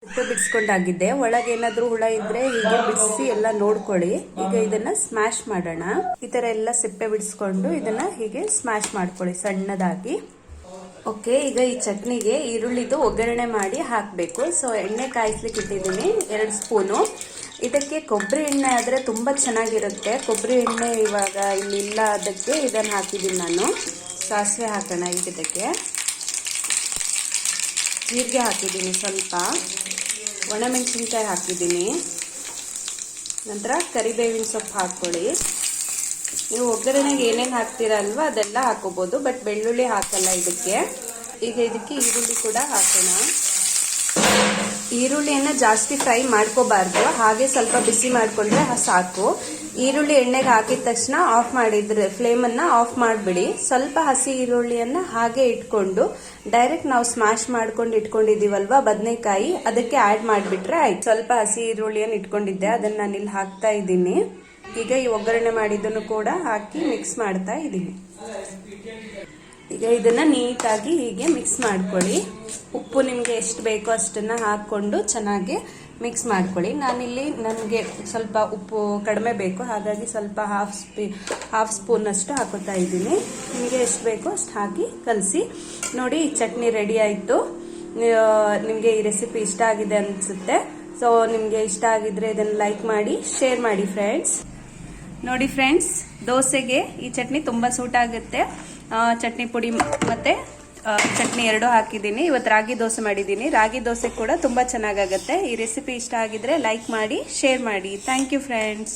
ಸಿಪ್ಪೆ ಬಿಡಿಸ್ಕೊಂಡಾಗಿದ್ದೆ. ಒಳಗೆ ಏನಾದ್ರೂ ಹುಳ ಇದ್ರೆ ಹೀಗೆ ಬಿಡಿಸಿ ಎಲ್ಲ ನೋಡ್ಕೊಳ್ಳಿ. ಈಗ ಇದನ್ನ ಸ್ಮ್ಯಾಶ್ ಮಾಡೋಣ. ಈ ತರ ಎಲ್ಲ ಸಿಪ್ಪೆ ಬಿಡಿಸ್ಕೊಂಡು ಇದನ್ನ ಹೀಗೆ ಸ್ಮ್ಯಾಶ್ ಮಾಡ್ಕೊಳ್ಳಿ ಸಣ್ಣದಾಗಿ. ಓಕೆ, ಈಗ ಈ ಚಟ್ನಿಗೆ ಈರುಳ್ಳಿದು ಒಗ್ಗರಣೆ ಮಾಡಿ ಹಾಕಬೇಕು. ಸೊ ಎಣ್ಣೆ ಕಾಯಿಸ್ಲಿಕ್ಕೆ ಇಟ್ಟಿದ್ದೀನಿ 2 ಸ್ಪೂನು. ಇದಕ್ಕೆ ಕೊಬ್ಬರಿ ಎಣ್ಣೆ ಆದರೆ ತುಂಬ ಚೆನ್ನಾಗಿರುತ್ತೆ. ಕೊಬ್ಬರಿ ಎಣ್ಣೆ ಇವಾಗ ಇಲ್ಲಿಲ್ಲ, ಅದಕ್ಕೆ ಇದನ್ನು ಹಾಕಿದ್ದೀನಿ ನಾನು. ಸಾಸಿವೆ ಹಾಕೋಣ. ಈಗ ಇದಕ್ಕೆ ಜೀರಿಗೆ ಹಾಕಿದ್ದೀನಿ, ಸ್ವಲ್ಪ ಒಣಮೆಣಸಿನ್ಕಾಯಿ ಹಾಕಿದ್ದೀನಿ, ನಂತರ ಕರಿಬೇವಿನ ಸೊಪ್ಪು ಹಾಕ್ಕೊಳ್ಳಿ. ನೀವು ಒಗ್ಗರಣೆಗೆ ಏನೇನು ಹಾಕ್ತೀರಲ್ವ ಅದೆಲ್ಲ ಹಾಕೋಬಹುದು, ಬಟ್ ಬೆಳ್ಳುಳ್ಳಿ ಹಾಕಲ್ಲ ಇದಕ್ಕೆ. ಈಗ ಇದಕ್ಕೆ ಈರುಳ್ಳಿ ಕೂಡ ಹಾಕೋಣ. ಈರುಳ್ಳಿಯನ್ನ ಜಾಸ್ತಿ ಫ್ರೈ ಮಾಡ್ಕೋಬಾರ್ದು, ಹಾಗೆ ಸ್ವಲ್ಪ ಬಿಸಿ ಮಾಡ್ಕೊಂಡ್ರೆ ಸಾಕು. ಈರುಳ್ಳಿ ಎಣ್ಣೆಗೆ ಹಾಕಿದ ತಕ್ಷಣ ಆಫ್ ಮಾಡಿದ್ರೆ ಫ್ಲೇಮನ್ನು ಆಫ್ ಮಾಡಿಬಿಡಿ. ಸ್ವಲ್ಪ ಹಸಿ ಈರುಳ್ಳಿಯನ್ನ ಹಾಗೆ ಇಟ್ಕೊಂಡು ಡೈರೆಕ್ಟ್ ನಾವು ಸ್ಮ್ಯಾಶ್ ಮಾಡ್ಕೊಂಡು ಇಟ್ಕೊಂಡಿದೀವಲ್ವಾ ಬದನೆಕಾಯಿ, ಅದಕ್ಕೆ ಆಡ್ ಮಾಡಿಬಿಟ್ರೆ ಆಯ್ತು. ಸ್ವಲ್ಪ ಹಸಿ ಈರುಳ್ಳಿಯನ್ನು ಇಟ್ಕೊಂಡಿದ್ದೆ, ಅದನ್ನ ನಾನು ಇಲ್ಲಿ ಹಾಕ್ತಾ ಇದ್ದೀನಿ. ಈಗ ಈ ಒಗ್ಗರಣೆ ಮಾಡಿದ್ದನ್ನು ಕೂಡ ಹಾಕಿ ಮಿಕ್ಸ್ ಮಾಡ್ತಾ ಇದ್ದೀನಿ. ಈಗ ಇದನ್ನ ನೀಟಾಗಿ ಹೀಗೆ ಮಿಕ್ಸ್ ಮಾಡ್ಕೊಳ್ಳಿ. ಉಪ್ಪು ನಿಮಗೆ ಎಷ್ಟು ಬೇಕೋ ಅಷ್ಟನ್ನ ಹಾಕೊಂಡು ಚೆನ್ನಾಗಿ ಮಿಕ್ಸ್ ಮಾಡ್ಕೊಳ್ಳಿ. ನಾನಿಲ್ಲಿ ನನಗೆ ಸ್ವಲ್ಪ ಉಪ್ಪು ಕಡಿಮೆ ಬೇಕು, ಹಾಗಾಗಿ ಸ್ವಲ್ಪ ಹಾಫ್ ಸ್ಪೂನ್ ಅಷ್ಟು ಹಾಕೋತಾ ಇದ್ದೀನಿ. ನಿಮಗೆ ಎಷ್ಟು ಬೇಕೋ ಅಷ್ಟು ಹಾಕಿ ಕಲಸಿ. ನೋಡಿ, ಈ ಚಟ್ನಿ ರೆಡಿ ಆಯಿತು. ನಿಮಗೆ ಈ ರೆಸಿಪಿ ಇಷ್ಟ ಆಗಿದೆ ಅನಿಸುತ್ತೆ. ಸೊ ನಿಮಗೆ ಇಷ್ಟ ಆಗಿದ್ರೆ ಇದನ್ನು ಲೈಕ್ ಮಾಡಿ, ಶೇರ್ ಮಾಡಿ ಫ್ರೆಂಡ್ಸ್. ನೋಡಿ ಫ್ರೆಂಡ್ಸ್, ದೋಸೆಗೆ ಈ ಚಟ್ನಿ ತುಂಬ ಸೂಟ್ ಆಗುತ್ತೆ. ಚಟ್ನಿ ಪುಡಿ ಮತ್ತೆ ಚಟ್ನಿ ಎರಡೂ ಹಾಕಿದ್ದೀನಿ. ಇವತ್ತು ರಾಗಿ ದೋಸೆ ಮಾಡಿದ್ದೀನಿ. ರಾಗಿ ದೋಸೆ ಕೂಡ ತುಂಬ ಚೆನ್ನಾಗಾಗುತ್ತೆ. ಈ ರೆಸಿಪಿ ಇಷ್ಟ ಆಗಿದ್ರೆ ಲೈಕ್ ಮಾಡಿ, ಶೇರ್ ಮಾಡಿ. Thank you friends.